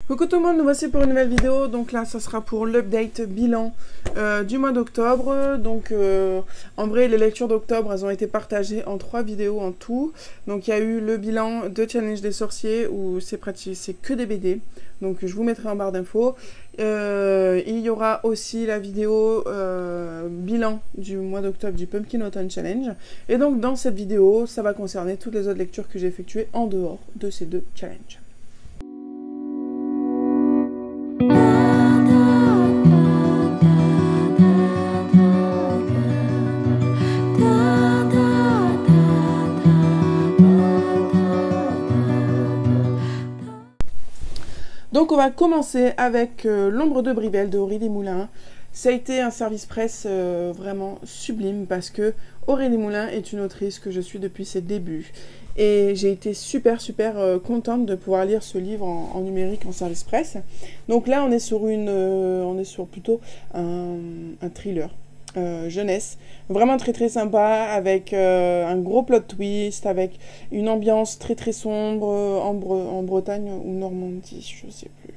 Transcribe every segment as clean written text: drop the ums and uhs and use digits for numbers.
Coucou tout le monde, nous voici pour une nouvelle vidéo. Donc là, ça sera pour l'update bilan du mois d'octobre. Donc en vrai, les lectures d'octobre, elles ont été partagées en 3 vidéos en tout. Donc il y a eu le bilan de Challenge des sorciers où c'est que des BD. Donc je vous mettrai en barre d'infos. Il y aura aussi la vidéo bilan du mois d'octobre du Pumpkin Autumn Challenge. Et donc dans cette vidéo, ça va concerner toutes les autres lectures que j'ai effectuées en dehors de ces deux challenges. Donc on va commencer avec L'ombre de Brivel de Aurélie Moulin. Ça a été un service presse vraiment sublime parce que Aurélie Moulin est une autrice que je suis depuis ses débuts. Et j'ai été super contente de pouvoir lire ce livre en numérique en service presse. Donc là on est sur plutôt un thriller. Jeunesse, vraiment très sympa, avec un gros plot twist, avec une ambiance très sombre en Bretagne ou Normandie, je sais plus,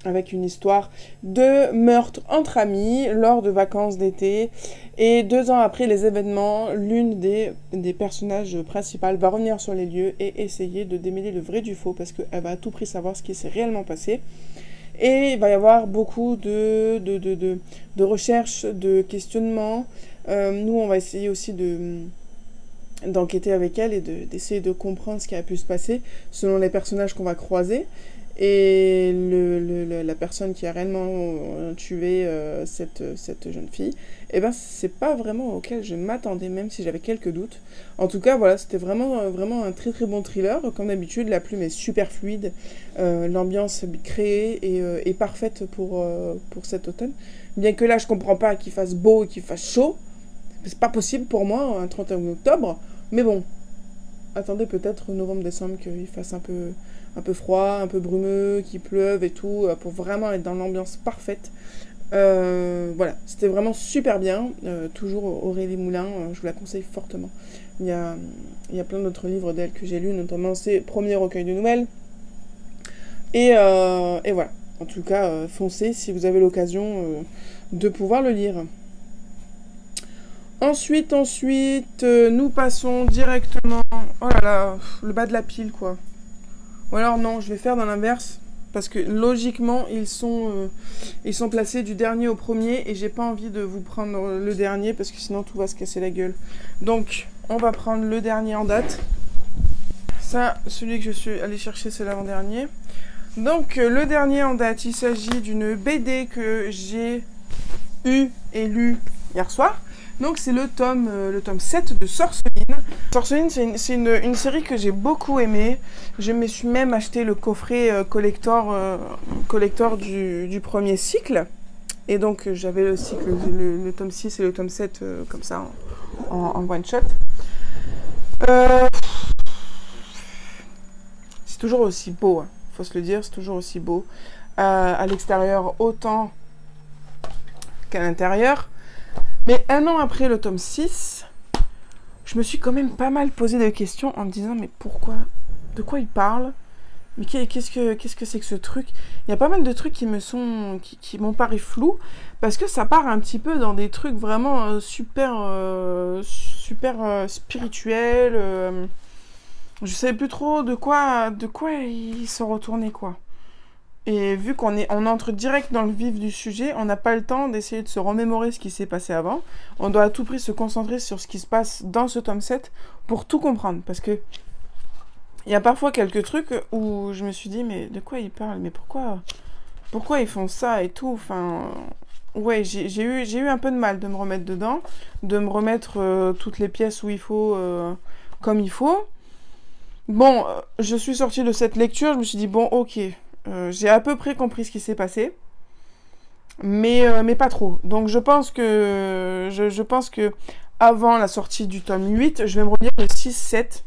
avec une histoire de meurtre entre amis lors de vacances d'été, et 2 ans après les événements, l'une des personnages principales va revenir sur les lieux et essayer de démêler le vrai du faux, parce qu'elle va à tout prix savoir ce qui s'est réellement passé. Et il va y avoir beaucoup de recherches, de questionnements. Nous, on va essayer aussi d'enquêter avec elle et d'essayer de comprendre ce qui a pu se passer selon les personnages qu'on va croiser. Et la personne qui a réellement tué cette jeune fille, eh ben, c'est pas vraiment auquel je m'attendais, même si j'avais quelques doutes. En tout cas, voilà, c'était vraiment un très bon thriller. Comme d'habitude, la plume est super fluide, l'ambiance créée est parfaite pour cet automne. Bien que là, je comprends pas qu'il fasse beau et qu'il fasse chaud. C'est pas possible pour moi, un 31 octobre. Mais bon, attendez peut-être novembre-décembre qu'il fasse un peu froid, un peu brumeux, qu'il pleuve et tout, pour vraiment être dans l'ambiance parfaite. Voilà, c'était vraiment super bien. Toujours Aurélie Moulin, je vous la conseille fortement. Il y a plein d'autres livres d'elle que j'ai lus, notamment ses premiers recueils de nouvelles. Et voilà, en tout cas, foncez si vous avez l'occasion de pouvoir le lire. Ensuite, nous passons directement... Oh là là, le bas de la pile, quoi. Ou alors non, je vais faire dans l'inverse, parce que logiquement, ils sont placés du dernier au premier, et j'ai pas envie de vous prendre le dernier, parce que sinon tout va se casser la gueule. Donc, on va prendre le dernier en date. Ça, celui que je suis allée chercher, c'est l'avant-dernier. Donc, le dernier en date, il s'agit d'une BD que j'ai lu hier soir. Donc c'est le tome 7 de Sorceline. Sorceline, c'est une série que j'ai beaucoup aimée. Je me suis même acheté le coffret collector du premier cycle. Et donc j'avais le cycle, le tome 6 et le tome 7 comme ça en one shot. C'est toujours aussi beau, hein, faut se le dire, c'est toujours aussi beau. À l'extérieur autant qu'à l'intérieur. Mais 1 an après le tome 6, je me suis quand même pas mal posé de questions en me disant mais pourquoi? De quoi il parle? Mais qu'est-ce que c'est que ce truc? Il y a pas mal de trucs qui m'ont paru flous, parce que ça part un petit peu dans des trucs vraiment super spirituels. Je savais plus trop de quoi ils sont retournés, quoi. Et vu qu'on entre direct dans le vif du sujet, on n'a pas le temps d'essayer de se remémorer ce qui s'est passé avant. On doit à tout prix se concentrer sur ce qui se passe dans ce tome 7 pour tout comprendre. Parce que il y a parfois quelques trucs où je me suis dit, mais de quoi ils parlent? Mais pourquoi ils font ça et tout? Enfin, ouais, j'ai eu un peu de mal de me remettre dedans, de me remettre toutes les pièces où il faut, comme il faut. Bon, je suis sortie de cette lecture, je me suis dit, bon, ok... j'ai à peu près compris ce qui s'est passé, mais pas trop. Donc je pense que avant la sortie du tome 8, je vais me relire le 6-7.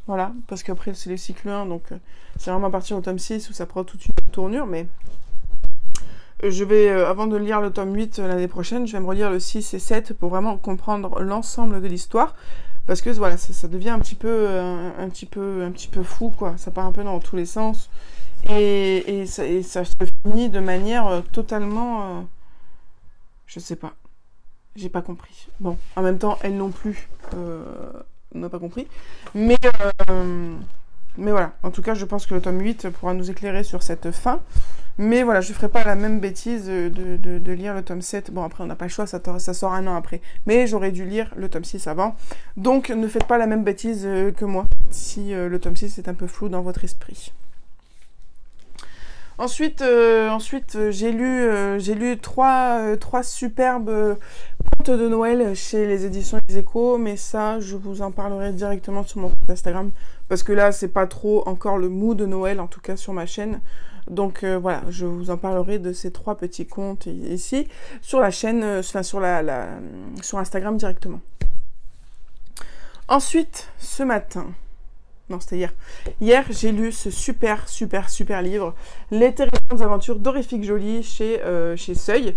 Voilà, parce qu'après c'est le cycle 1, donc c'est vraiment à partir du tome 6 où ça prend toute une tournure, mais je vais, avant de lire le tome 8 l'année prochaine, je vais me relire le 6 et 7 pour vraiment comprendre l'ensemble de l'histoire. Parce que voilà, ça devient un petit peu fou, quoi. Ça part un peu dans tous les sens. Et ça se finit de manière totalement... je sais pas. J'ai pas compris. Bon, en même temps, elle non plus n'a pas compris. Mais, mais voilà. En tout cas, je pense que le tome 8 pourra nous éclairer sur cette fin. Mais voilà, je ne ferai pas la même bêtise de lire le tome 7. Bon, après, on n'a pas le choix, ça sort un an après. Mais j'aurais dû lire le tome 6 avant. Donc, ne faites pas la même bêtise que moi, si le tome 6 est un peu flou dans votre esprit. Ensuite, j'ai lu trois superbes contes de Noël chez les éditions Les Échos, mais ça, je vous en parlerai directement sur mon compte Instagram, parce que là, c'est pas trop encore le mood de Noël, en tout cas sur ma chaîne. Donc voilà, je vous en parlerai de ces 3 petits contes ici, sur la chaîne, enfin sur Instagram directement. Ensuite, ce matin... Non, c'était hier. Hier, j'ai lu ce super livre, Les terrifiantes aventures d'Horrifique Jolie chez Seuil.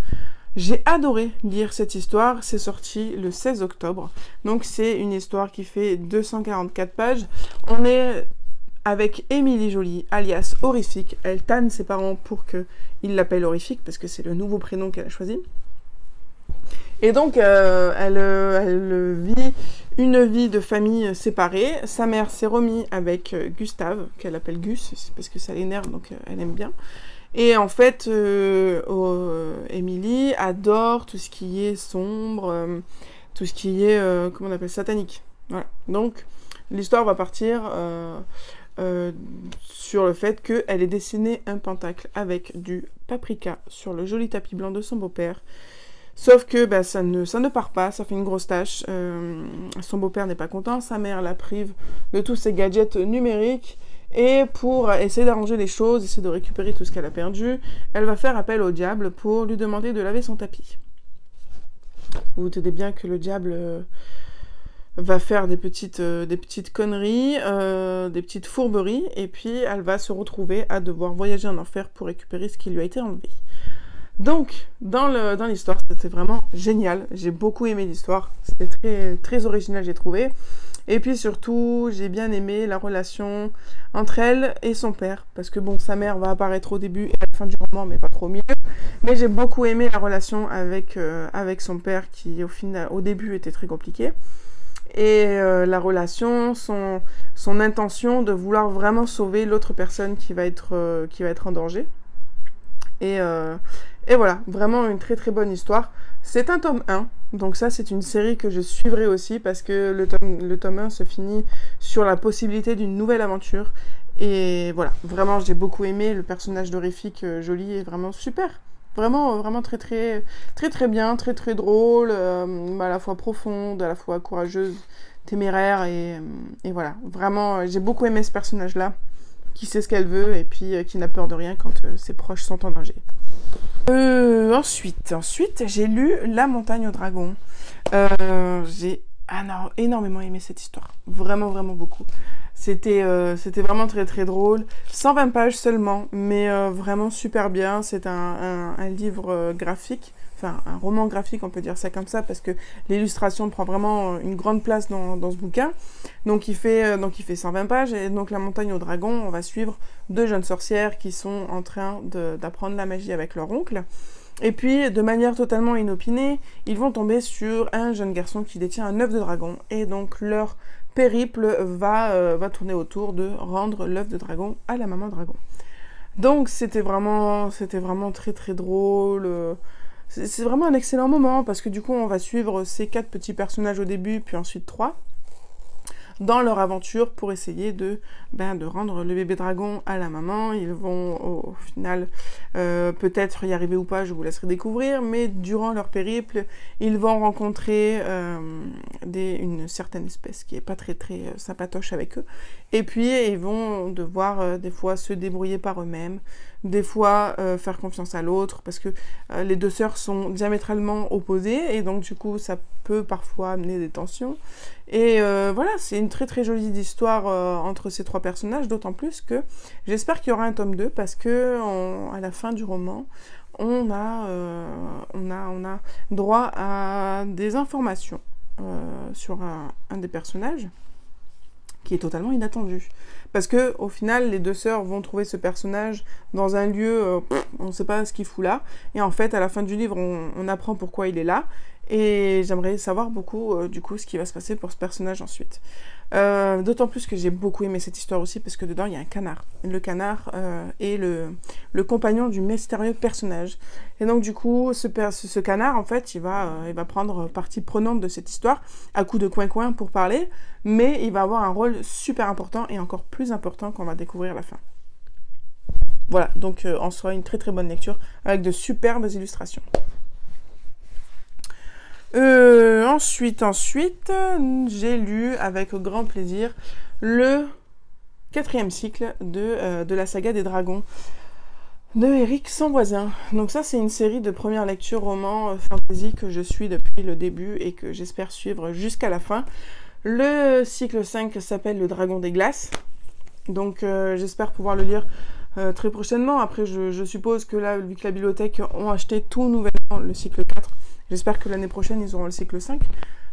J'ai adoré lire cette histoire. C'est sorti le 16 octobre. Donc, c'est une histoire qui fait 244 pages. On est avec Émilie Jolie, alias Horrifique. Elle tanne ses parents pour qu'ils l'appellent Horrifique, parce que c'est le nouveau prénom qu'elle a choisi. Et donc, elle vit une vie de famille séparée. Sa mère s'est remise avec Gustave, qu'elle appelle Gus, parce que ça l'énerve, donc elle aime bien. Et en fait, Émilie adore tout ce qui est sombre, tout ce qui est, comment on appelle, satanique. Voilà. Donc, l'histoire va partir sur le fait qu'elle ait dessiné un pentacle avec du paprika sur le joli tapis blanc de son beau-père. Sauf que bah, ça ne part pas, ça fait une grosse tâche. Son beau-père n'est pas content, sa mère la prive de tous ses gadgets numériques. Et pour essayer d'arranger les choses, essayer de récupérer tout ce qu'elle a perdu, elle va faire appel au diable pour lui demander de laver son tapis. Vous vous doutez bien que le diable va faire des petites conneries, des petites fourberies, et puis elle va se retrouver à devoir voyager en enfer pour récupérer ce qui lui a été enlevé. Donc, dans l'histoire, c'était vraiment génial. J'ai beaucoup aimé l'histoire. C'était très, très original, j'ai trouvé. Et puis surtout, j'ai bien aimé la relation entre elle et son père. Parce que bon, sa mère va apparaître au début et à la fin du roman, mais pas trop au milieu. Mais j'ai beaucoup aimé la relation avec son père qui, au début, était très compliquée. Et la relation, son intention de vouloir vraiment sauver l'autre personne qui va être en danger. Et voilà, vraiment une très très bonne histoire. C'est un tome 1, donc ça c'est une série que je suivrai aussi parce que le tome 1 se finit sur la possibilité d'une nouvelle aventure. Et voilà, vraiment j'ai beaucoup aimé le personnage d'Horrifique Jolie est vraiment super. Vraiment, vraiment très très très très bien, très très drôle, à la fois profonde, à la fois courageuse, téméraire et voilà. Vraiment, j'ai beaucoup aimé ce personnage-là, qui sait ce qu'elle veut et puis qui n'a peur de rien quand ses proches sont en danger. Ensuite, j'ai lu La montagne aux dragons. J'ai énormément aimé cette histoire. Vraiment, vraiment beaucoup. C'était vraiment très, très drôle. 120 pages seulement, mais vraiment super bien. C'est un livre graphique. Enfin, un roman graphique, on peut dire ça comme ça, parce que l'illustration prend vraiment une grande place dans ce bouquin. Donc il fait 120 pages, et donc La montagne aux dragons, on va suivre 2 jeunes sorcières qui sont en train d'apprendre la magie avec leur oncle. Et puis, de manière totalement inopinée, ils vont tomber sur un jeune garçon qui détient un œuf de dragon, et donc leur périple va tourner autour de rendre l'œuf de dragon à la maman dragon. Donc c'était vraiment très très drôle. C'est vraiment un excellent moment parce que du coup on va suivre ces 4 petits personnages au début puis ensuite 3 dans leur aventure pour essayer de rendre le bébé dragon à la maman. Ils vont au final peut-être y arriver ou pas, je vous laisserai découvrir, mais durant leur périple, ils vont rencontrer une certaine espèce qui est pas très très sympatoche avec eux, et puis ils vont devoir des fois se débrouiller par eux-mêmes, des fois faire confiance à l'autre, parce que les 2 sœurs sont diamétralement opposées, et donc du coup ça peut parfois amener des tensions. Et voilà, c'est une très très jolie histoire entre ces 3 personnages, d'autant plus que j'espère qu'il y aura un tome 2, parce que à la fin du roman, on a droit à des informations sur un des personnages, qui est totalement inattendu. Parce que au final, les deux sœurs vont trouver ce personnage dans un lieu, on ne sait pas ce qu'il fout là. Et en fait, à la fin du livre, on apprend pourquoi il est là. Et j'aimerais savoir beaucoup, du coup, ce qui va se passer pour ce personnage ensuite. D'autant plus que j'ai beaucoup aimé cette histoire aussi, parce que dedans, il y a un canard. Le canard est le compagnon du mystérieux personnage. Et donc, du coup, ce canard, en fait, il va prendre partie prenante de cette histoire, à coup de coin-coin pour parler, mais il va avoir un rôle super important, et encore plus important qu'on va découvrir à la fin. Voilà, donc en soi, une très très bonne lecture, avec de superbes illustrations. Ensuite, j'ai lu avec grand plaisir le 4e cycle de la saga des dragons de Éric Samvoisin. Donc ça, c'est une série de première lecture roman fantasy que je suis depuis le début et que j'espère suivre jusqu'à la fin. Le cycle 5 s'appelle Le Dragon des Glaces. Donc j'espère pouvoir le lire très prochainement. Après, je suppose que là, vu que la bibliothèque ont acheté tout nouvellement le cycle 4, j'espère que l'année prochaine, ils auront le cycle 5.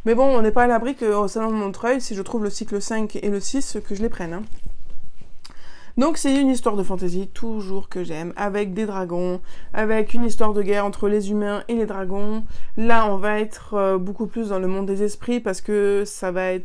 Mais bon, on n'est pas à l'abri qu'au Salon de Montreuil, si je trouve le cycle 5 et le 6, que je les prenne. Hein. Donc c'est une histoire de fantasy, toujours que j'aime, avec des dragons, avec une histoire de guerre entre les humains et les dragons. Là, on va être beaucoup plus dans le monde des esprits, parce que ça va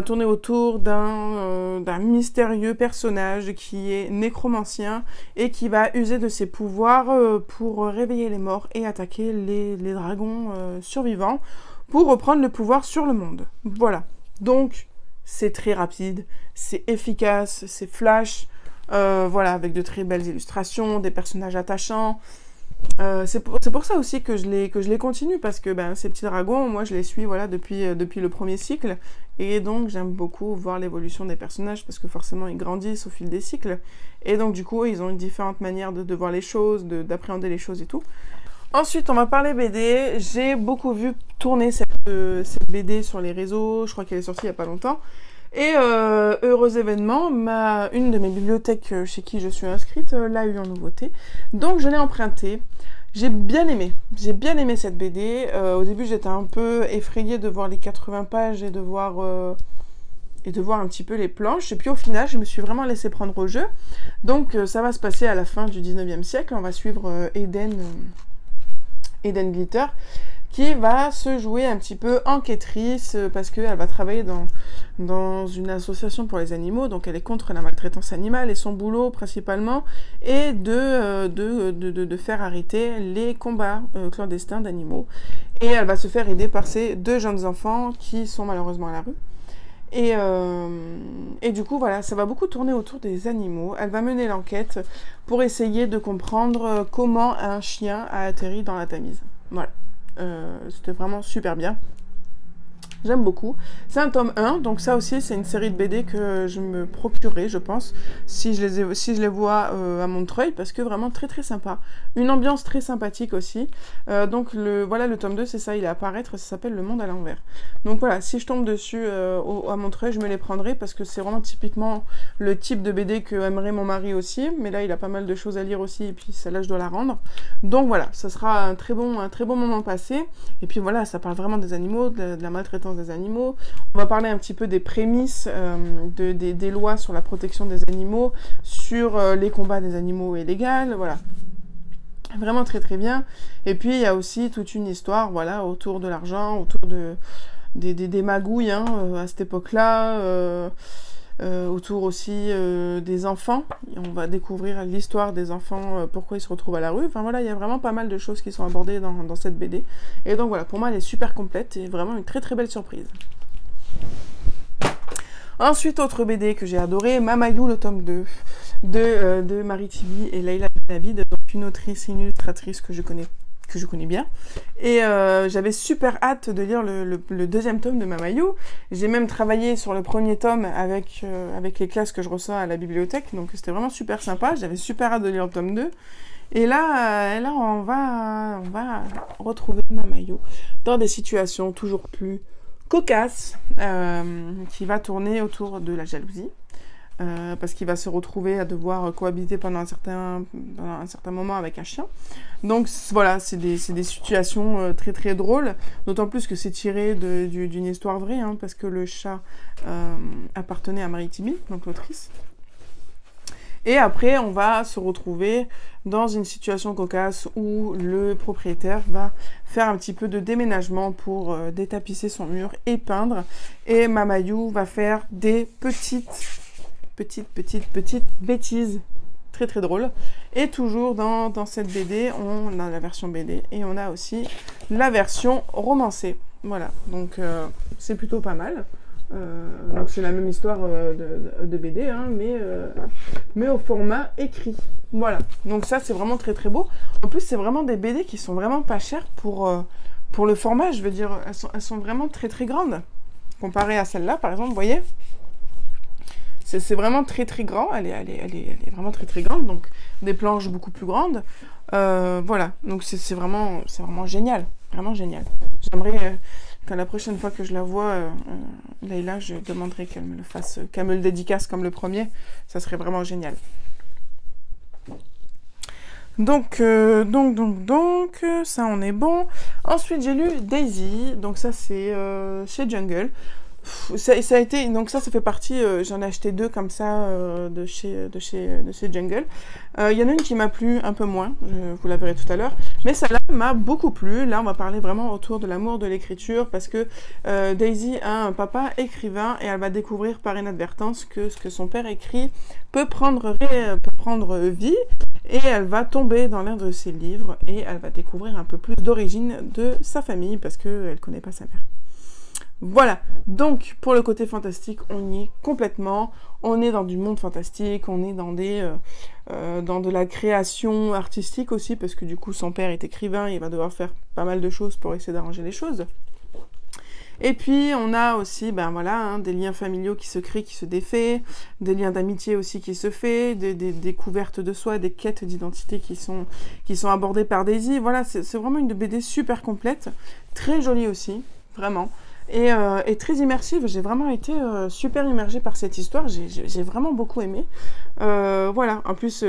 tourner autour d'un mystérieux personnage qui est nécromancien et qui va user de ses pouvoirs pour réveiller les morts et attaquer les dragons survivants pour reprendre le pouvoir sur le monde. Voilà. Donc c'est très rapide, c'est efficace, c'est flash, voilà, avec de très belles illustrations, des personnages attachants. C'est pour ça aussi que je les continue, parce que ces petits dragons, moi je les suis voilà, depuis le premier cycle, et donc j'aime beaucoup voir l'évolution des personnages, parce que forcément ils grandissent au fil des cycles, et donc du coup ils ont une différente manière de voir les choses, d'appréhender les choses et tout. Ensuite, on va parler BD. J'ai beaucoup vu tourner cette BD sur les réseaux. Je crois qu'elle est sortie il n'y a pas longtemps. Et heureux événement, une de mes bibliothèques chez qui je suis inscrite l'a eu en nouveauté. Donc, je l'ai empruntée. J'ai bien aimé. J'ai bien aimé cette BD. Au début, j'étais un peu effrayée de voir les 80 pages et de voir un petit peu les planches. Et puis au final, je me suis vraiment laissée prendre au jeu. Donc, ça va se passer à la fin du 19e siècle. On va suivre Eden Glitter, qui va se jouer un petit peu enquêtrice parce qu'elle va travailler dans une association pour les animaux, donc elle est contre la maltraitance animale, et son boulot principalement est de faire arrêter les combats clandestins d'animaux. Et elle va se faire aider par ces 2 jeunes enfants qui sont malheureusement à la rue. Et du coup, voilà, ça va beaucoup tourner autour des animaux. Elle va mener l'enquête pour essayer de comprendre comment un chien a atterri dans la Tamise. Voilà. C'était vraiment super bien. J'aime beaucoup. C'est un tome 1, donc ça aussi, c'est une série de BD que je me procurerai, je pense, si je les vois à Montreuil, parce que vraiment très très sympa. Une ambiance très sympathique aussi. Donc voilà, le tome 2, c'est ça, il est à paraître, ça s'appelle Le Monde à l'envers. Donc voilà, si je tombe dessus à Montreuil, je me les prendrai, parce que c'est vraiment typiquement le type de BD que aimerait mon mari aussi, mais là, il a pas mal de choses à lire aussi, et puis celle-là, je dois la rendre. Donc voilà, ça sera un très bon moment passé. Et puis voilà, ça parle vraiment des animaux, de la maltraitance des animaux. On va parler un petit peu des prémices des lois sur la protection des animaux, sur les combats des animaux illégaux, voilà. Vraiment très très bien. Et puis il y a aussi toute une histoire, voilà, autour de l'argent, autour des magouilles hein, à cette époque-là, autour aussi des enfants. On va découvrir l'histoire des enfants, pourquoi ils se retrouvent à la rue. Enfin voilà, il y a vraiment pas mal de choses qui sont abordées dans cette BD. Et donc voilà, pour moi elle est super complète et vraiment une très très belle surprise. Ensuite, autre BD que j'ai adoré, Mamayou, le tome 2 de Marie Tibi et Leila Benabid, donc une autrice et une illustratrice que je connais bien. Et j'avais super hâte de lire le 2e tome de Mamayou. J'ai même travaillé sur le 1er tome avec les classes que je reçois à la bibliothèque, donc c'était vraiment super sympa. J'avais super hâte de lire le tome 2. Et là on va retrouver Mamayou dans des situations toujours plus cocasses, qui va tourner autour de la jalousie. parce qu'il va se retrouver à devoir cohabiter pendant un certain moment avec un chien. Donc voilà, c'est des situations très très drôles, d'autant plus que c'est tiré d'une histoire vraie, hein, parce que le chat appartenait à Marie Timmy, donc l'autrice. Et après, on va se retrouver dans une situation cocasse où le propriétaire va faire un petit peu de déménagement pour détapisser son mur et peindre. Et Mamayou va faire des petites bêtises très très drôles. Et toujours dans cette BD, on a la version BD et on a aussi la version romancée. Voilà, donc c'est plutôt pas mal. Donc c'est la même histoire de BD, hein, mais au format écrit. Voilà, donc ça c'est vraiment très très beau. En plus c'est vraiment des BD qui sont vraiment pas chères pour le format, je veux dire, elles sont vraiment très très grandes. Comparées à celle-là par exemple, vous voyez, c'est vraiment très très grand, elle est vraiment très très grande, donc des planches beaucoup plus grandes. Voilà, donc c'est vraiment génial, vraiment génial. J'aimerais... Quand la prochaine fois que je la vois, Leïla, je demanderai qu'elle me le fasse, qu'elle me le dédicace comme le premier. Ça serait vraiment génial. Donc, ça on est bon. Ensuite, j'ai lu Daisy. Donc ça, c'est chez Jungle. Ça a été, donc ça fait partie, j'en ai acheté 2 comme ça de chez Jungle. Il y en a une qui m'a plu un peu moins, vous la verrez tout à l'heure, mais celle-là m'a beaucoup plu. Là on va parler vraiment autour de l'amour de l'écriture, parce que Daisy a un papa écrivain et elle va découvrir par inadvertance que ce que son père écrit peut prendre vie, et elle va tomber dans l'un de ses livres et elle va découvrir un peu plus d'origine de sa famille parce qu'elle ne connaît pas sa mère. Voilà, donc pour le côté fantastique, on y est complètement, on est dans du monde fantastique, on est dans de la création artistique aussi, parce que du coup son père est écrivain, il va devoir faire pas mal de choses pour essayer d'arranger les choses. Et puis on a aussi, ben voilà, hein, des liens familiaux qui se créent, qui se défait, des liens d'amitié aussi qui se fait, des découvertes de soi, des quêtes d'identité qui sont abordées par Daisy. Voilà, c'est vraiment une BD super complète, très jolie aussi, vraiment. Et très immersive, j'ai vraiment été super immergée par cette histoire, j'ai vraiment beaucoup aimé. Voilà, en plus,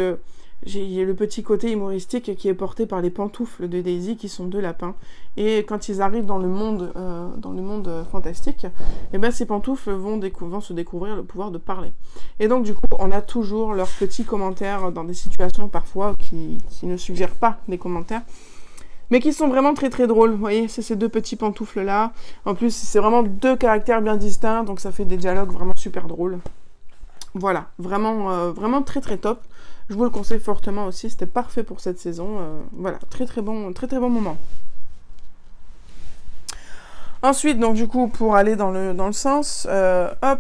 il y a le petit côté humoristique qui est porté par les pantoufles de Daisy, qui sont 2 lapins. Et quand ils arrivent dans le monde fantastique, et ben ces pantoufles vont se découvrir le pouvoir de parler. Et donc du coup, on a toujours leurs petits commentaires dans des situations parfois qui ne suggèrent pas des commentaires, mais qui sont vraiment très très drôles. Vous voyez, c'est ces 2 petits pantoufles là. En plus, c'est vraiment 2 caractères bien distincts, donc ça fait des dialogues vraiment super drôles. Voilà, vraiment très très top. Je vous le conseille fortement aussi, c'était parfait pour cette saison. Voilà, très très bon moment. Ensuite, donc du coup, pour aller dans le sens, hop.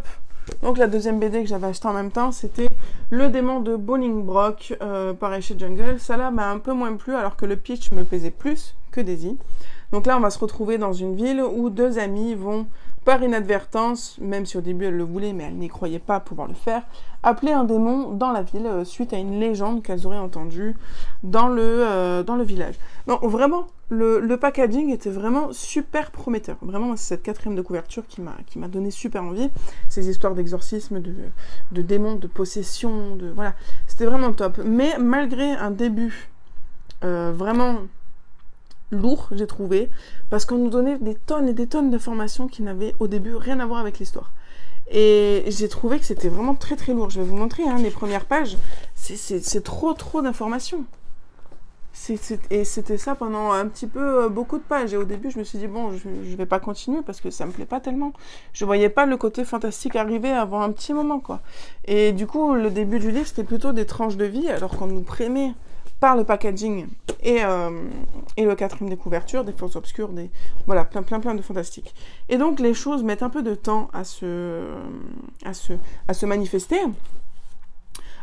Donc la deuxième BD que j'avais acheté en même temps, c'était Le démon de Bolingbroke, pareil chez Jungle. Ça là m'a un peu moins plu, alors que le pitch me plaisait plus que Daisy. Donc là, on va se retrouver dans une ville où 2 amis vont, par inadvertance, même si au début elle le voulait, mais elle n'y croyait pas pouvoir le faire, appeler un démon dans la ville, suite à une légende qu'elles auraient entendue dans le village. Donc vraiment, le packaging était vraiment super prometteur. Vraiment, c'est cette 4e de couverture qui m'a donné super envie. Ces histoires d'exorcisme, de démons, de possession, voilà. C'était vraiment top. Mais malgré un début vraiment lourd, j'ai trouvé, parce qu'on nous donnait des tonnes et des tonnes d'informations qui n'avaient au début rien à voir avec l'histoire. Et j'ai trouvé que c'était vraiment très très lourd. Je vais vous montrer, hein, les premières pages, c'est trop d'informations. Et c'était ça pendant un petit peu beaucoup de pages. Et au début, je me suis dit, bon, je vais pas continuer parce que ça me plaît pas tellement. Je voyais pas le côté fantastique arriver avant un petit moment, quoi. Et du coup, le début du livre, c'était plutôt des tranches de vie, alors qu'on nous prémet par le packaging et le 4e des couvertures, des forces obscures, voilà, plein de fantastique. Et donc, les choses mettent un peu de temps à se manifester.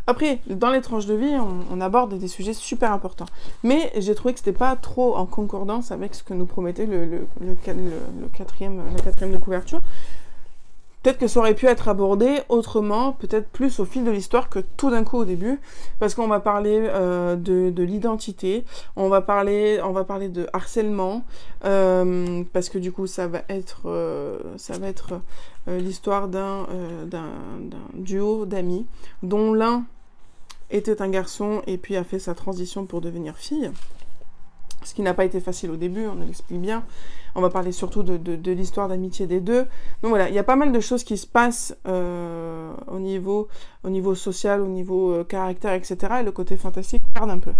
Après, dans les tranches de vie, on aborde des sujets super importants. Mais j'ai trouvé que c'était pas trop en concordance avec ce que nous promettait la 4e de couverture. Peut-être que ça aurait pu être abordé autrement, peut-être plus au fil de l'histoire que tout d'un coup au début, parce qu'on va parler de l'identité, on va parler de harcèlement, parce que du coup ça va être l'histoire d'un duo d'amis, dont l'un était un garçon et puis a fait sa transition pour devenir fille. Ce qui n'a pas été facile au début, on l'explique bien. On va parler surtout de l'histoire d'amitié des deux. Donc voilà, il y a pas mal de choses qui se passent au niveau social, au niveau caractère, etc. Et le côté fantastique perd un peu.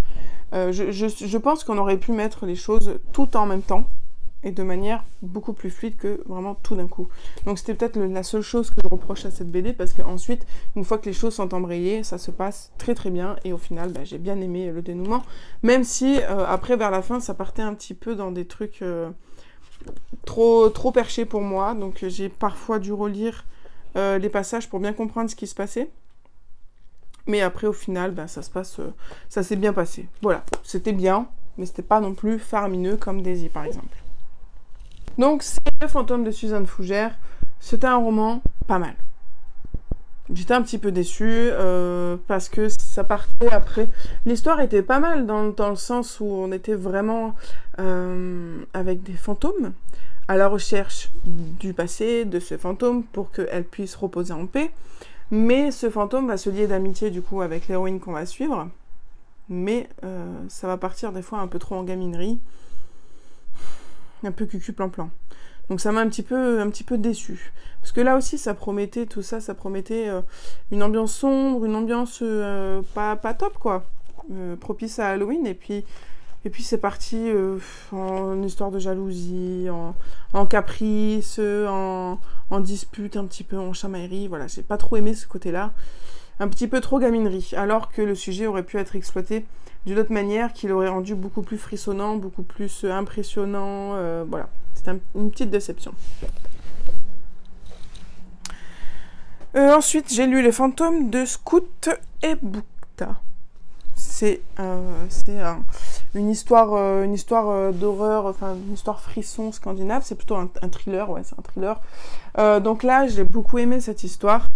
Je pense qu'on aurait pu mettre les choses tout en même temps et de manière beaucoup plus fluide que vraiment tout d'un coup. Donc c'était peut-être la seule chose que je reproche à cette BD, parce qu'ensuite, une fois que les choses sont embrayées, ça se passe très très bien, et au final, j'ai bien aimé le dénouement, même si après, vers la fin, ça partait un petit peu dans des trucs trop perchés pour moi, donc j'ai parfois dû relire les passages pour bien comprendre ce qui se passait. Mais après, au final, ça s'est bien passé. Voilà, c'était bien, mais c'était pas non plus faramineux comme Daisy, par exemple. Donc, c'est Le fantôme de Suzanne Fougère. C'était un roman pas mal. J'étais un petit peu déçue parce que ça partait après. L'histoire était pas mal dans le sens où on était vraiment avec des fantômes à la recherche du passé de ce fantôme pour qu'elle puisse reposer en paix. Mais ce fantôme va se lier d'amitié du coup avec l'héroïne qu'on va suivre. Mais ça va partir des fois un peu trop en gaminerie. Un peu cucu-plan-plan. Donc ça m'a un petit peu déçue. Parce que là aussi, ça promettait une ambiance sombre, une ambiance pas top, quoi. Propice à Halloween. Et puis c'est parti en histoire de jalousie, en caprice, en dispute, un petit peu en chamaillerie. Voilà, j'ai pas trop aimé ce côté-là. Un petit peu trop gaminerie. Alors que le sujet aurait pu être exploité d'une autre manière qui l'aurait rendu beaucoup plus frissonnant, beaucoup plus impressionnant. Voilà, c'était une petite déception. Ensuite, j'ai lu Les fantômes de Scout et Bukta. C'est une histoire d'horreur, enfin une histoire frisson scandinave. C'est plutôt un thriller, ouais, c'est un thriller. Donc là, j'ai beaucoup aimé cette histoire.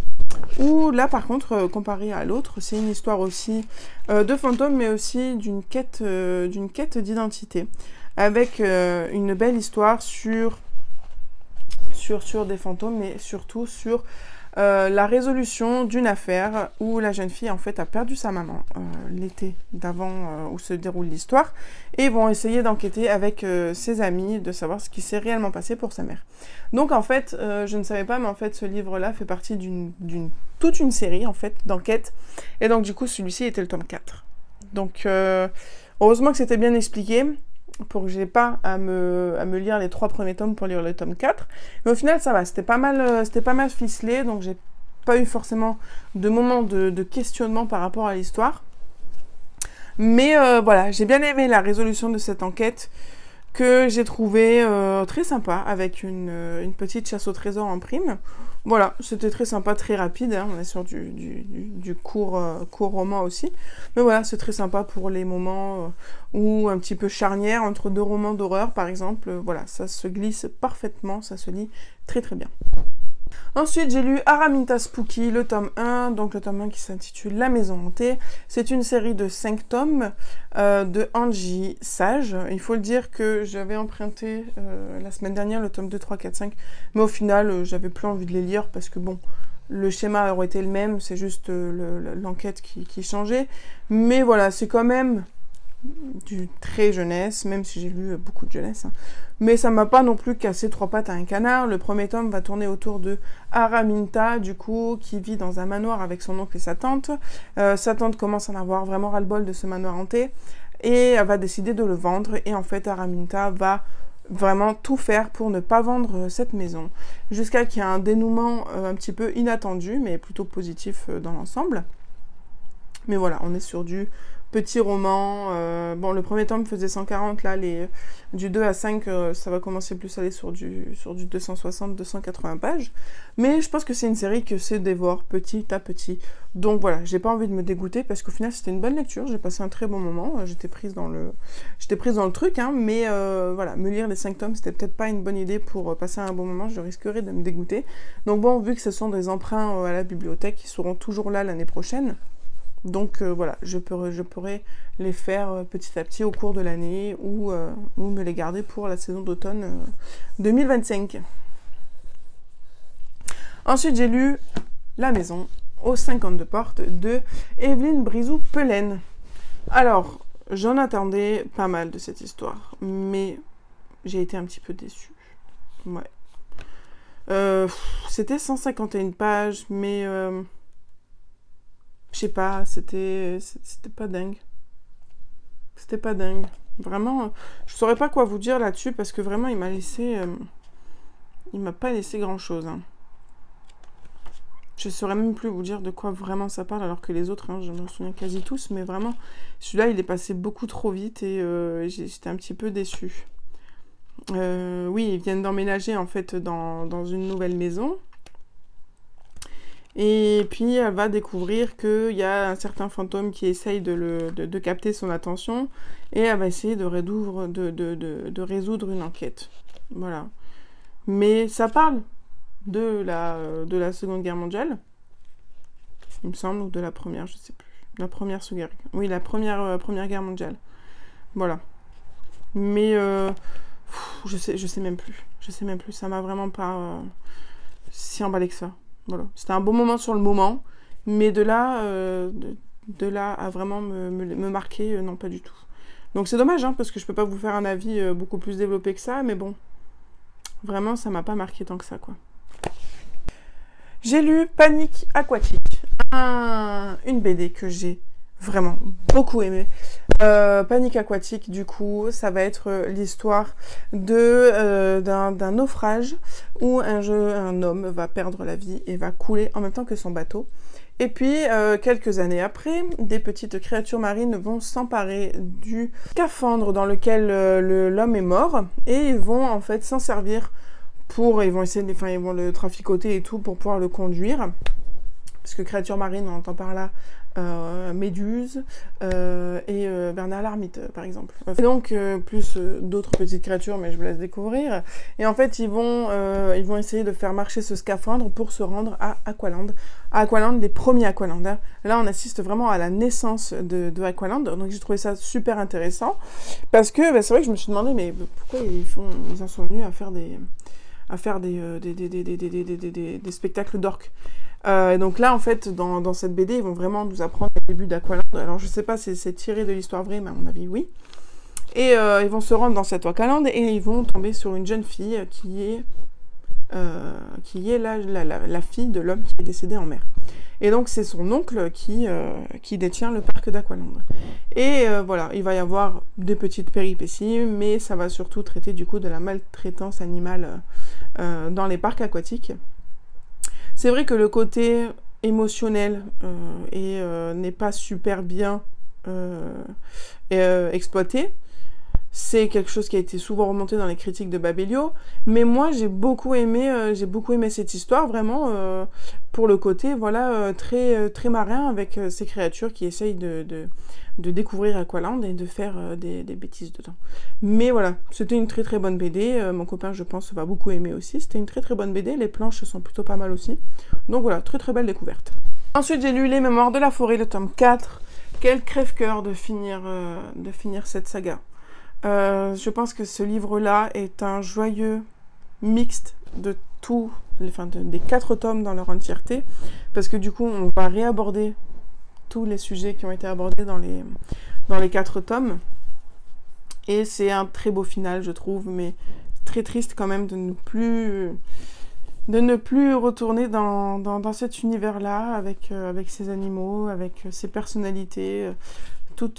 Où là, par contre, comparé à l'autre, c'est une histoire aussi de fantômes, mais aussi d'une quête d'identité, avec une belle histoire sur des fantômes, mais surtout sur la résolution d'une affaire où la jeune fille en fait a perdu sa maman l'été d'avant où se déroule l'histoire, et vont essayer d'enquêter avec ses amis, de savoir ce qui s'est réellement passé pour sa mère. Donc en fait, je ne savais pas, mais en fait ce livre-là fait partie toute une série en fait d'enquêtes, et donc du coup celui-ci était le tome 4. Donc heureusement que c'était bien expliqué, pour que j'ai pas à me lire les 3 premiers tomes pour lire le tome 4. Mais au final, ça va, c'était pas mal ficelé, donc j'ai pas eu forcément de moment de questionnement par rapport à l'histoire. Mais voilà, j'ai bien aimé la résolution de cette enquête, que j'ai trouvé très sympa, avec une petite chasse au trésor en prime. Voilà, c'était très sympa, très rapide, hein. On est sur du court roman aussi. Mais voilà, c'est très sympa pour les moments où un petit peu charnière entre 2 romans d'horreur, par exemple. Voilà, ça se glisse parfaitement, ça se lit très très bien. Ensuite, j'ai lu Araminta Spooky, le tome 1, donc le tome 1 qui s'intitule La Maison Hantée. C'est une série de 5 tomes de Angie Sage. Il faut le dire que j'avais emprunté la semaine dernière le tome 2, 3, 4, 5, mais au final, j'avais plus envie de les lire parce que bon, le schéma aurait été le même, c'est juste l'enquête qui changeait. Mais voilà, c'est quand même du très jeunesse, même si j'ai lu beaucoup de jeunesse, hein. Mais ça m'a pas non plus cassé 3 pattes à un canard. Le premier tome va tourner autour de Araminta, du coup, qui vit dans un manoir avec son oncle et sa tante. Sa tante commence à en avoir vraiment ras-le-bol de ce manoir hanté, et elle va décider de le vendre, et en fait Araminta va vraiment tout faire pour ne pas vendre cette maison, jusqu'à qu'il y ait un dénouement un petit peu inattendu, mais plutôt positif dans l'ensemble. Mais voilà, on est sur du petit roman. Bon, le premier tome faisait 140, là, du 2 à 5, ça va commencer plus à aller sur du 260-280 pages. Mais je pense que c'est une série que c'est dévore petit à petit. Donc voilà, j'ai pas envie de me dégoûter, parce qu'au final, c'était une bonne lecture, j'ai passé un très bon moment, j'étais prise dans le truc, hein, mais voilà, me lire les 5 tomes, c'était peut-être pas une bonne idée pour passer un bon moment, je risquerais de me dégoûter. Donc bon, vu que ce sont des emprunts à la bibliothèque, qui seront toujours là l'année prochaine, donc voilà, je pourrais les faire petit à petit au cours de l'année ou me les garder pour la saison d'automne 2025. Ensuite, j'ai lu La Maison aux 52 portes de Evelyne Brizou-Pelaine. Alors, j'en attendais pas mal de cette histoire, mais j'ai été un petit peu déçue. Ouais. C'était 151 pages, mais... je sais pas, c'était pas dingue. C'était pas dingue. Vraiment, je saurais pas quoi vous dire là-dessus, parce que vraiment, il m'a laissé... il m'a pas laissé grand-chose. Hein. Je saurais même plus vous dire de quoi vraiment ça parle, alors que les autres, hein, je me souviens quasi tous, mais vraiment, celui-là, il est passé beaucoup trop vite, et j'étais un petit peu déçue. Oui, ils viennent d'emménager, en fait, dans une nouvelle maison. Et puis, elle va découvrir qu'il y a un certain fantôme qui essaye de capter son attention. Et elle va essayer de résoudre une enquête. Voilà. Mais ça parle de la Seconde Guerre mondiale. Il me semble, ou de la première, je sais plus. La première Seconde Guerre. Oui, la première Guerre mondiale. Voilà. Mais je sais même plus. Je sais même plus. Ça m'a vraiment pas si emballé que ça. Voilà. C'était un bon moment sur le moment, mais de là à vraiment me marquer, non, pas du tout. Donc c'est dommage, hein, parce que je peux pas vous faire un avis beaucoup plus développé que ça, mais bon, vraiment, ça m'a pas marqué tant que ça, quoi. J'ai lu Panique aquatique, une BD que j'ai vraiment beaucoup aimée. Panique aquatique, du coup, ça va être l'histoire d'un naufrage où un homme va perdre la vie et va couler en même temps que son bateau. Et puis, quelques années après, des petites créatures marines vont s'emparer du scaphandre dans lequel l'homme est mort, et ils vont en fait s'en servir ils vont essayer ils vont le traficoter et tout pour pouvoir le conduire. Parce que créatures marines, on entend par là Méduse et Bernard l'Ermite, par exemple. Et donc, plus d'autres petites créatures, mais je vous laisse découvrir. Et en fait, ils vont essayer de faire marcher ce scaphandre pour se rendre à Aqualand. À Aqualand, les premiers Aqualand. Hein. Là, on assiste vraiment à la naissance de Aqualand. Donc, j'ai trouvé ça super intéressant. Parce que, c'est vrai que je me suis demandé, mais pourquoi ils en sont venus à faire des spectacles d'orques. Et donc là, en fait, dans cette BD, ils vont vraiment nous apprendre le début d'Aqualand. Alors, je sais pas si c'est tiré de l'histoire vraie, mais à mon avis, oui. Et ils vont se rendre dans cet Aqualand et ils vont tomber sur une jeune fille qui est la fille de l'homme qui est décédé en mer. Et donc, c'est son oncle qui détient le parc d'Aqualand. Et voilà, il va y avoir des petites péripéties, mais ça va surtout traiter du coup de la maltraitance animale dans les parcs aquatiques. C'est vrai que le côté émotionnel n'est pas super bien exploité. C'est quelque chose qui a été souvent remonté dans les critiques de Babelio, mais moi j'ai beaucoup aimé cette histoire, vraiment pour le côté très très marin, avec ces créatures qui essayent de découvrir Aqualand et de faire des bêtises dedans. Mais voilà, c'était une très très bonne BD, mon copain je pense va beaucoup aimer aussi, c'était une très très bonne BD, les planches sont plutôt pas mal aussi, donc voilà, très très belle découverte. Ensuite j'ai lu Les Mémoires de la Forêt, le tome 4, quel crève-cœur de finir cette saga. Je pense que ce livre-là est un joyeux mixte de des 4 tomes dans leur entièreté, parce que du coup, on va réaborder tous les sujets qui ont été abordés dans les 4 tomes, et c'est un très beau final, je trouve, mais très triste quand même de ne plus retourner dans cet univers-là, avec ces animaux, avec ces personnalités, tout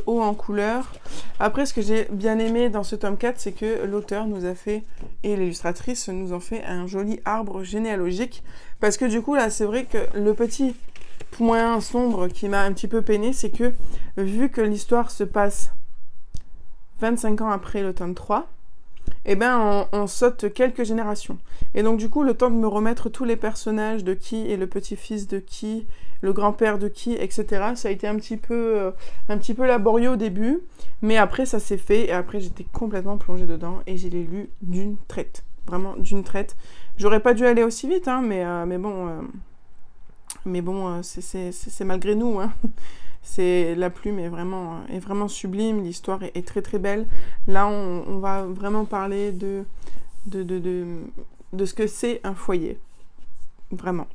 haut en couleur. Après, ce que j'ai bien aimé dans ce tome 4, c'est que l'auteur nous a fait, et l'illustratrice nous ont fait un joli arbre généalogique, parce que du coup, là, c'est vrai que le petit point sombre qui m'a un petit peu peiné, c'est que vu que l'histoire se passe 25 ans après le tome 3, eh ben on saute quelques générations. Et donc du coup, le temps de me remettre tous les personnages de qui est le petit-fils de qui, le grand-père de qui, etc. Ça a été un petit peu laborieux au début, mais après ça s'est fait, et après j'étais complètement plongée dedans, et j'ai les lu d'une traite. Vraiment d'une traite. J'aurais pas dû aller aussi vite, hein, mais bon, c'est malgré nous, hein. La plume est vraiment sublime, l'histoire est très très belle. Là, on va vraiment parler de ce que c'est un foyer. Vraiment.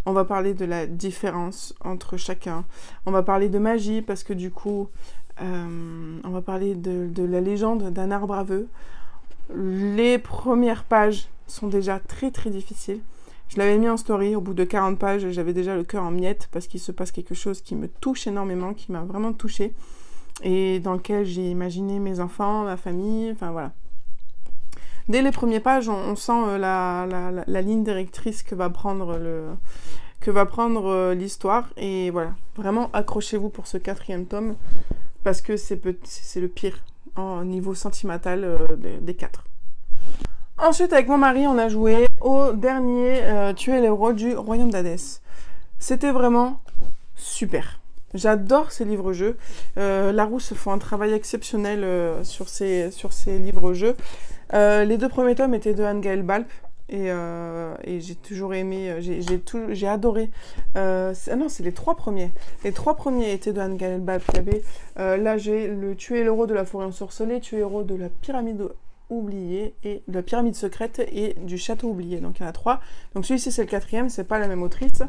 On va parler de la différence entre chacun. On va parler de magie, parce que du coup, on va parler de la légende d'un arbre aveux. Les premières pages sont déjà très très difficiles. Je l'avais mis en story, au bout de 40 pages, j'avais déjà le cœur en miettes parce qu'il se passe quelque chose qui me touche énormément, qui m'a vraiment touchée, et dans lequel j'ai imaginé mes enfants, ma famille, enfin voilà. Dès les premières pages, on sent la ligne directrice que va prendre l'histoire, et voilà. Vraiment, accrochez-vous pour ce 4e tome, parce que c'est le pire au niveau sentimental des 4. Ensuite, avec mon mari, on a joué au dernier Tuer les héros du Royaume d'Hadès. C'était vraiment super. J'adore ces livres-jeux. Larousse font un travail exceptionnel sur ces livres-jeux. Les 2 premiers tomes étaient de Anne-Gaëlle Balp. Et j'ai toujours aimé, j'ai adoré. Non, c'est les 3 premiers. Les 3 premiers étaient de Anne-Gaëlle Balp. Là, j'ai le Tuer l'héros de la forêt ensorcelée, Tuer l'héros de la pyramide oubliée, et de la pyramide secrète et du château oublié. Donc il y en a 3. Donc celui-ci c'est le 4e, c'est pas la même autrice.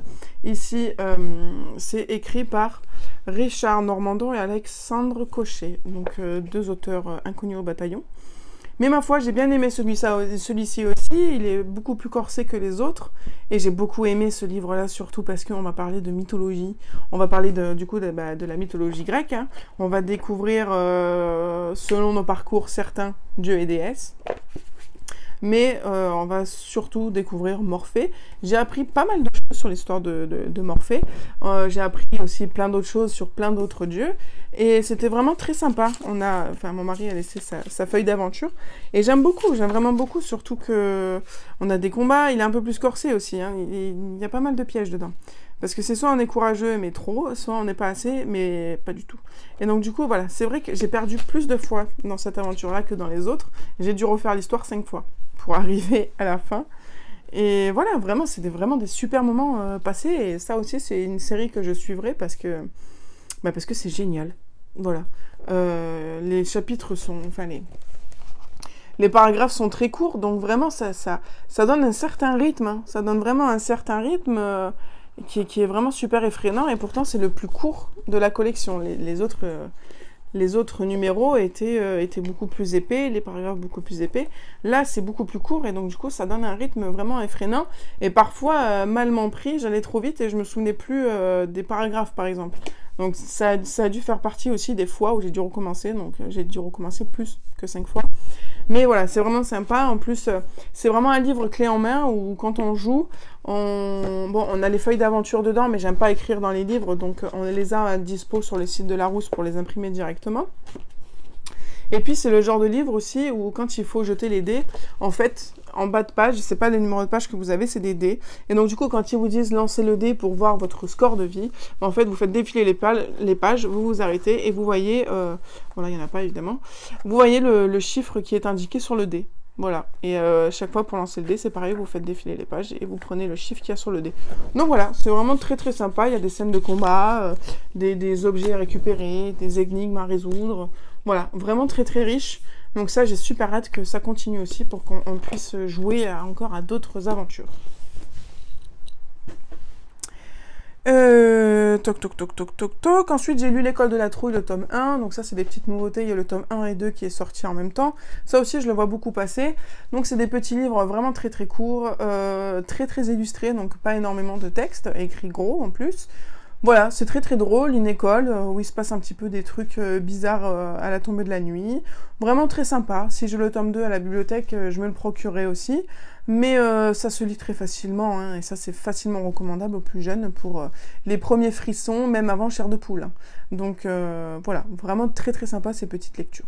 Ici, c'est écrit par Richard Normandon et Alexandre Cochet. Donc 2 auteurs inconnus au bataillon. Mais ma foi, j'ai bien aimé celui-ci aussi. Il est beaucoup plus corsé que les autres. Et j'ai beaucoup aimé ce livre-là, surtout parce qu'on va parler de mythologie. On va parler du coup de la mythologie grecque, hein. On va découvrir, selon nos parcours, certains dieux et déesses. Mais on va surtout découvrir Morphée. J'ai appris pas mal de choses sur l'histoire de Morphée. J'ai appris aussi plein d'autres choses sur plein d'autres dieux. Et c'était vraiment très sympa. Mon mari a laissé sa feuille d'aventure. Et j'aime vraiment beaucoup, surtout que on a des combats. Il est un peu plus corsé aussi, hein. Il y a pas mal de pièges dedans. Parce que c'est soit on est courageux, mais trop, soit on n'est pas assez, mais pas du tout. Et donc du coup, voilà, c'est vrai que j'ai perdu plus de fois dans cette aventure-là que dans les autres. J'ai dû refaire l'histoire 5 fois pour arriver à la fin. Et voilà, vraiment, c'était vraiment des super moments passés. Et ça aussi, c'est une série que je suivrai parce que c'est génial. Voilà. Les chapitres sont... Enfin, les paragraphes sont très courts, donc vraiment, ça donne un certain rythme. Hein. Ça donne vraiment un certain rythme qui est vraiment super effrayant. Et pourtant, c'est le plus court de la collection. Les autres numéros étaient beaucoup plus épais, les paragraphes beaucoup plus épais. Là, c'est beaucoup plus court et donc du coup, ça donne un rythme vraiment effrayant. Et parfois, malement pris, j'allais trop vite et je me souvenais plus des paragraphes, par exemple. Donc ça a dû faire partie aussi des fois où j'ai dû recommencer. Donc j'ai dû recommencer plus que 5 fois. Mais voilà, c'est vraiment sympa. En plus, c'est vraiment un livre clé en main où quand on joue, on a les feuilles d'aventure dedans, mais j'aime pas écrire dans les livres, donc on les a à dispo sur le site de Larousse pour les imprimer directement. Et puis c'est le genre de livre aussi où quand il faut jeter les dés, en fait, en bas de page, c'est pas des numéros de page que vous avez, c'est des dés. Et donc du coup, quand ils vous disent lancez le dé pour voir votre score de vie, en fait, vous faites défiler les pages, vous vous arrêtez et vous voyez, voilà, il n'y en a pas évidemment, vous voyez le chiffre qui est indiqué sur le dé. Voilà, et chaque fois pour lancer le dé, c'est pareil, vous faites défiler les pages et vous prenez le chiffre qu'il y a sur le dé. Donc voilà, c'est vraiment très très sympa, il y a des scènes de combat, des objets à récupérer, des énigmes à résoudre, voilà, vraiment très très riche. Donc ça, j'ai super hâte que ça continue aussi pour qu'on puisse jouer encore à d'autres aventures. Toc. Ensuite, j'ai lu L'école de la trouille, le tome 1. Donc ça, c'est des petites nouveautés. Il y a le tome 1 et 2 qui est sorti en même temps. Ça aussi, je le vois beaucoup passer. Donc c'est des petits livres vraiment très très courts, très très illustrés, donc pas énormément de texte, écrit gros en plus. Voilà, c'est très très drôle, une école où il se passe un petit peu des trucs bizarres à la tombée de la nuit. Vraiment très sympa. Si j'ai le tome 2 à la bibliothèque, je me le procurerai aussi. Mais ça se lit très facilement, hein, et ça c'est facilement recommandable aux plus jeunes pour les premiers frissons, même avant Chair de poule. Hein. Donc voilà, vraiment très très sympa ces petites lectures.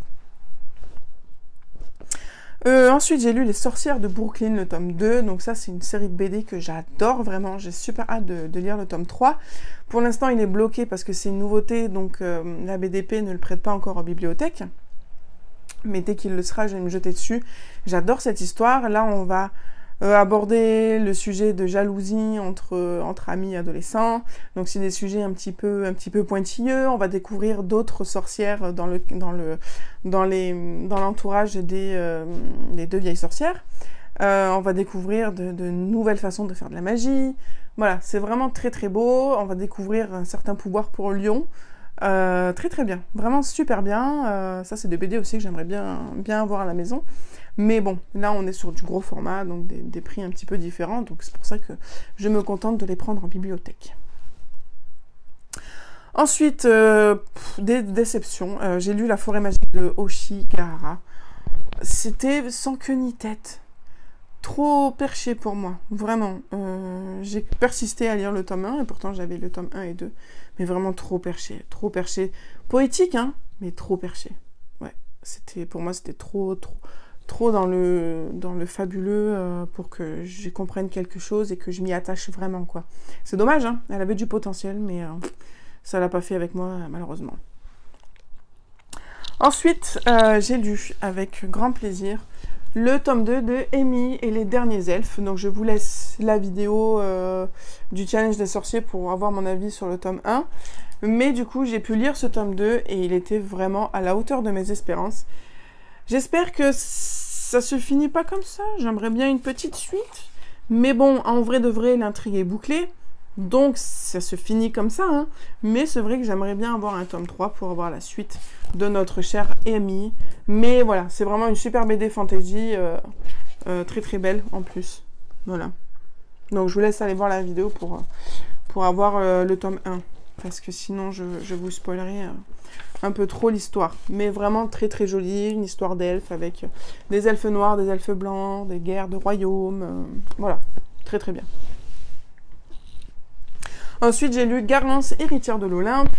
Ensuite, j'ai lu Les Sorcières de Brooklyn, le tome 2. Donc ça, c'est une série de BD que j'adore vraiment. J'ai super hâte de lire le tome 3. Pour l'instant, il est bloqué parce que c'est une nouveauté, donc la BDP ne le prête pas encore en bibliothèque. Mais dès qu'il le sera, je vais me jeter dessus. J'adore cette histoire. Là, on va aborder le sujet de jalousie entre amis adolescents. Donc c'est des sujets un petit peu pointilleux. On va découvrir d'autres sorcières dans l'entourage des deux vieilles sorcières. On va découvrir de nouvelles façons de faire de la magie. Voilà, c'est vraiment très très beau. On va découvrir un certain pouvoir pour Lyon. Très très bien, vraiment super bien. Ça c'est des BD aussi que j'aimerais bien avoir à la maison. Mais bon, là on est sur du gros format, donc des prix un petit peu différents, donc c'est pour ça que je me contente de les prendre en bibliothèque. Ensuite, des déceptions. J'ai lu La forêt magique de Oshi Gahara. C'était sans queue ni tête. Trop perché pour moi, vraiment. J'ai persisté à lire le tome 1, et pourtant j'avais le tome 1 et 2. Mais vraiment trop perché, trop perché. Poétique, hein, mais trop perché. Ouais, pour moi c'était trop dans le fabuleux pour que je comprenne quelque chose et que je m'y attache vraiment, quoi. C'est dommage, hein, elle avait du potentiel, mais ça l'a pas fait avec moi, malheureusement. Ensuite, j'ai lu avec grand plaisir le tome 2 de Amy et les derniers elfes. Donc je vous laisse la vidéo du challenge des sorciers pour avoir mon avis sur le tome 1. Mais du coup, j'ai pu lire ce tome 2 et il était vraiment à la hauteur de mes espérances. J'espère que ça se finit pas comme ça. J'aimerais bien une petite suite. Mais bon, en vrai de vrai, l'intrigue est bouclée. Donc ça se finit comme ça. Hein. Mais c'est vrai que j'aimerais bien avoir un tome 3 pour avoir la suite de notre chère Amy. Mais voilà, c'est vraiment une super BD fantasy. Très très belle en plus. Voilà. Donc je vous laisse aller voir la vidéo pour avoir le tome 1. Parce que sinon je vous spoilerai un peu trop l'histoire. Mais vraiment très très jolie, une histoire d'elfes avec des elfes noirs, des elfes blancs, des guerres de royaumes. Voilà, très très bien. Ensuite j'ai lu Garance, héritière de l'Olympe,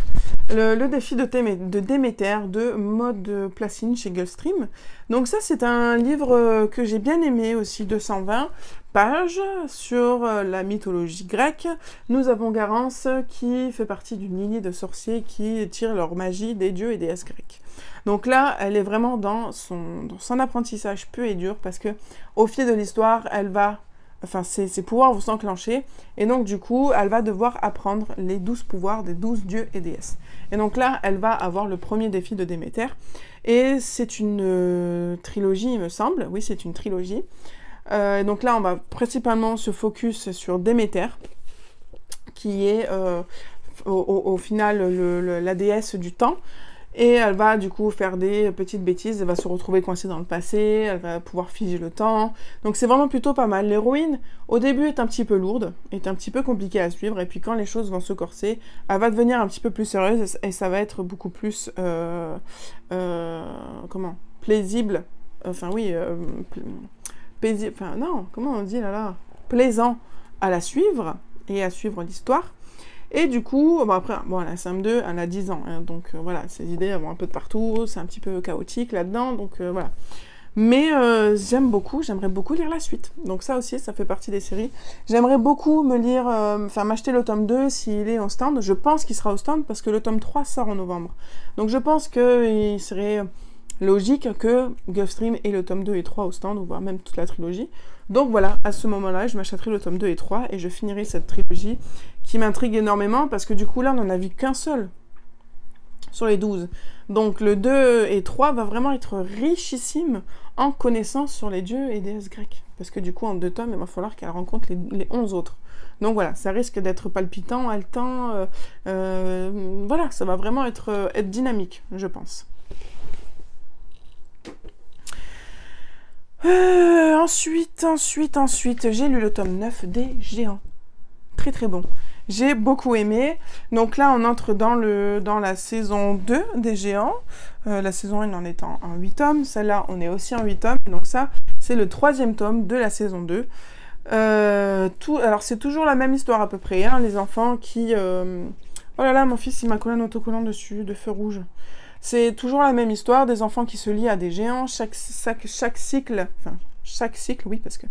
le défi de Déméter de Maud Placine chez Gulfstream. Donc ça c'est un livre que j'ai bien aimé aussi, 220 pages sur la mythologie grecque. Nous avons Garance qui fait partie d'une lignée de sorciers qui tirent leur magie des dieux et déesses grecs. Donc là, elle est vraiment dans son apprentissage pur et dur parce que au fil de l'histoire, ses pouvoirs vont s'enclencher et donc du coup, elle va devoir apprendre les 12 pouvoirs des 12 dieux et déesses. Et donc là, elle va avoir le premier défi de Déméter et c'est une trilogie, il me semble. Oui, c'est une trilogie. Donc là, on va principalement se focus sur Déméter, qui est au final la déesse du temps. Et elle va du coup faire des petites bêtises, elle va se retrouver coincée dans le passé, elle va pouvoir figer le temps. Donc c'est vraiment plutôt pas mal. L'héroïne, au début, est un petit peu lourde, est un petit peu compliquée à suivre, et puis quand les choses vont se corser, elle va devenir un petit peu plus sérieuse, et ça va être beaucoup plus, plaisible, enfin oui, plaisant à la suivre, et à suivre l'histoire. Et du coup, après, elle a CM2, elle a 10 ans, hein, donc voilà, ses idées vont un peu de partout, c'est un petit peu chaotique là-dedans, donc voilà. Mais j'aimerais beaucoup lire la suite. Donc ça aussi, ça fait partie des séries. J'aimerais beaucoup m'acheter le tome 2 s'il est au stand. Je pense qu'il sera au stand parce que le tome 3 sort en novembre. Donc je pense qu'il serait logique que Gulfstream ait le tome 2 et 3 au stand, ou voire même toute la trilogie. Donc voilà, à ce moment-là, je m'achèterai le tome 2 et 3 et je finirai cette trilogie qui m'intrigue énormément parce que du coup là, on n'en a vu qu'un seul sur les 12. Donc le 2 et 3 va vraiment être richissime en connaissances sur les dieux et déesses grecques. Parce que du coup, en 2 tomes, il va falloir qu'elle rencontre les 11 autres. Donc voilà, ça risque d'être palpitant, haletant. Voilà, ça va vraiment être dynamique, je pense. Ensuite, j'ai lu le tome 9 des Géants. Très très bon. J'ai beaucoup aimé. Donc là, on entre dans la saison 2 des Géants. La saison 1 en étant en 8 tomes. Celle-là, on est aussi en 8 tomes. Donc ça, c'est le 3e tome de la saison 2. Alors, c'est toujours la même histoire à peu près. Hein, les enfants qui... Oh là là, mon fils, il m'a collé un autocollant dessus, de feu rouge. C'est toujours la même histoire, des enfants qui se lient à des géants. Chaque cycle... Enfin, chaque cycle, oui, parce que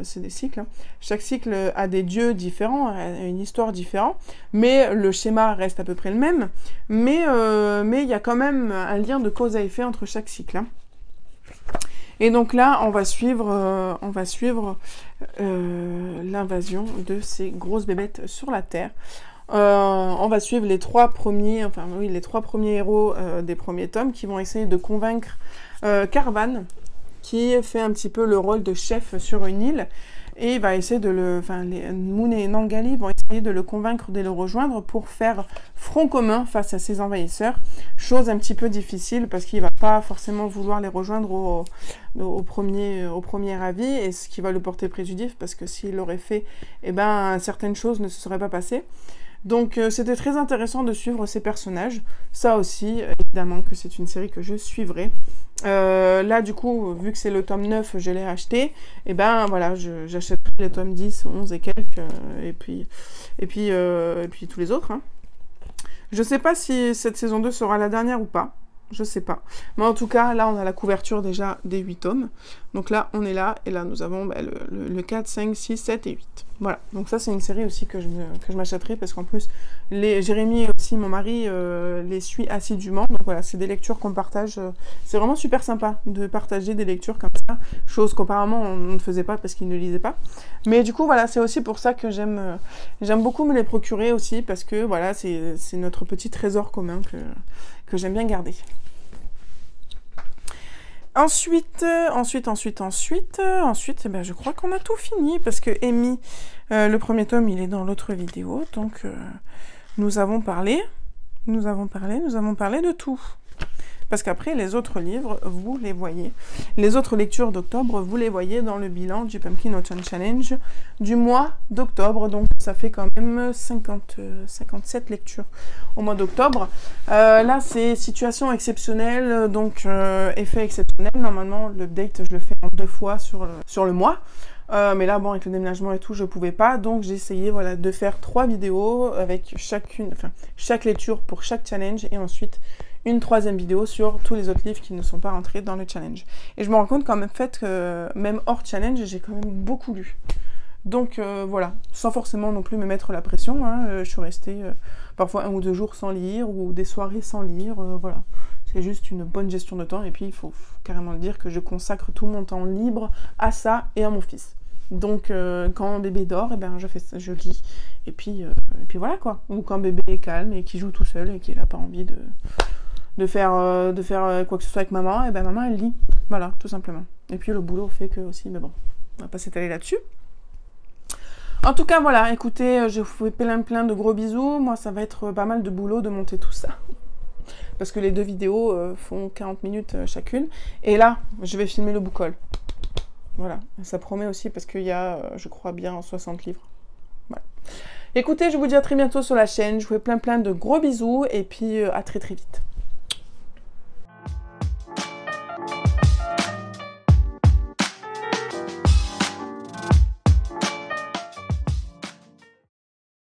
c'est des cycles. Hein. Chaque cycle a des dieux différents, a une histoire différente, mais le schéma reste à peu près le même. Mais il y a quand même un lien de cause à effet entre chaque cycle. Hein. Et donc là, on va suivre l'invasion de ces grosses bébêtes sur la Terre. On va suivre les 3 premiers héros des premiers tomes qui vont essayer de convaincre Carvan, qui fait un petit peu le rôle de chef sur une île, et il va essayer Moon et Nangali vont essayer de le convaincre de le rejoindre pour faire front commun face à ses envahisseurs, chose un petit peu difficile parce qu'il va pas forcément vouloir les rejoindre au premier avis, et ce qui va le porter préjudice parce que s'il l'aurait fait, certaines choses ne se seraient pas passées. Donc c'était très intéressant de suivre ces personnages. Ça aussi, évidemment que c'est une série que je suivrai. Là du coup, vu que c'est le tome 9, je l'ai acheté. Et voilà, j'achèterai les tomes 10, 11 et quelques, et puis tous les autres. Hein. Je sais pas si cette saison 2 sera la dernière ou pas. Je sais pas. Mais en tout cas, là, on a la couverture déjà des 8 tomes. Donc là, on est là. Et là, nous avons le 4, 5, 6, 7 et 8. Voilà. Donc ça, c'est une série aussi que je m'achèterai. Parce qu'en plus, Jérémy et aussi mon mari les suit assidûment. Donc voilà, c'est des lectures qu'on partage. C'est vraiment super sympa de partager des lectures comme ça. Chose qu'apparemment, on ne faisait pas parce qu'ils ne lisaient pas. Mais du coup, voilà, c'est aussi pour ça que j'aime beaucoup me les procurer aussi. Parce que voilà, c'est notre petit trésor commun que j'aime bien garder. Ensuite, je crois qu'on a tout fini, parce que Amy, le premier tome, il est dans l'autre vidéo, donc nous avons parlé de tout. Parce qu'après, les autres livres, vous les voyez. Les autres lectures d'octobre, vous les voyez dans le bilan du Pumpkin Autumn Challenge du mois d'octobre. Donc, ça fait quand même 57 lectures au mois d'octobre. Là, c'est situation exceptionnelle, donc effet exceptionnel. Normalement, l'update, je le fais en 2 fois sur le mois. Mais là, bon, avec le déménagement et tout, je pouvais pas. Donc, j'ai essayé de faire 3 vidéos avec chaque lecture pour chaque challenge. Et ensuite, une 3e vidéo sur tous les autres livres qui ne sont pas rentrés dans le challenge. Et je me rends compte quand même que même hors challenge, j'ai quand même beaucoup lu. Donc voilà, sans forcément non plus me mettre la pression. Hein, je suis restée parfois 1 ou 2 jours sans lire, ou des soirées sans lire. Voilà, c'est juste une bonne gestion de temps. Et puis il faut carrément le dire que je consacre tout mon temps libre à ça et à mon fils. Donc quand bébé dort, je lis. Et puis voilà quoi. Ou quand bébé est calme et qu'il joue tout seul et qu'il n'a pas envie de faire quoi que ce soit avec maman, et maman elle lit. Voilà, tout simplement. Et puis le boulot fait que aussi, mais bon, on va pas s'étaler là-dessus. En tout cas, voilà, écoutez, je vous fais plein de gros bisous. Moi, ça va être pas mal de boulot de monter tout ça. Parce que les 2 vidéos font 40 minutes chacune. Et là, je vais filmer le book haul. Voilà, ça promet aussi parce qu'il y a, je crois bien, 60 livres. Voilà. Écoutez, je vous dis à très bientôt sur la chaîne. Je vous fais plein de gros bisous et puis à très vite.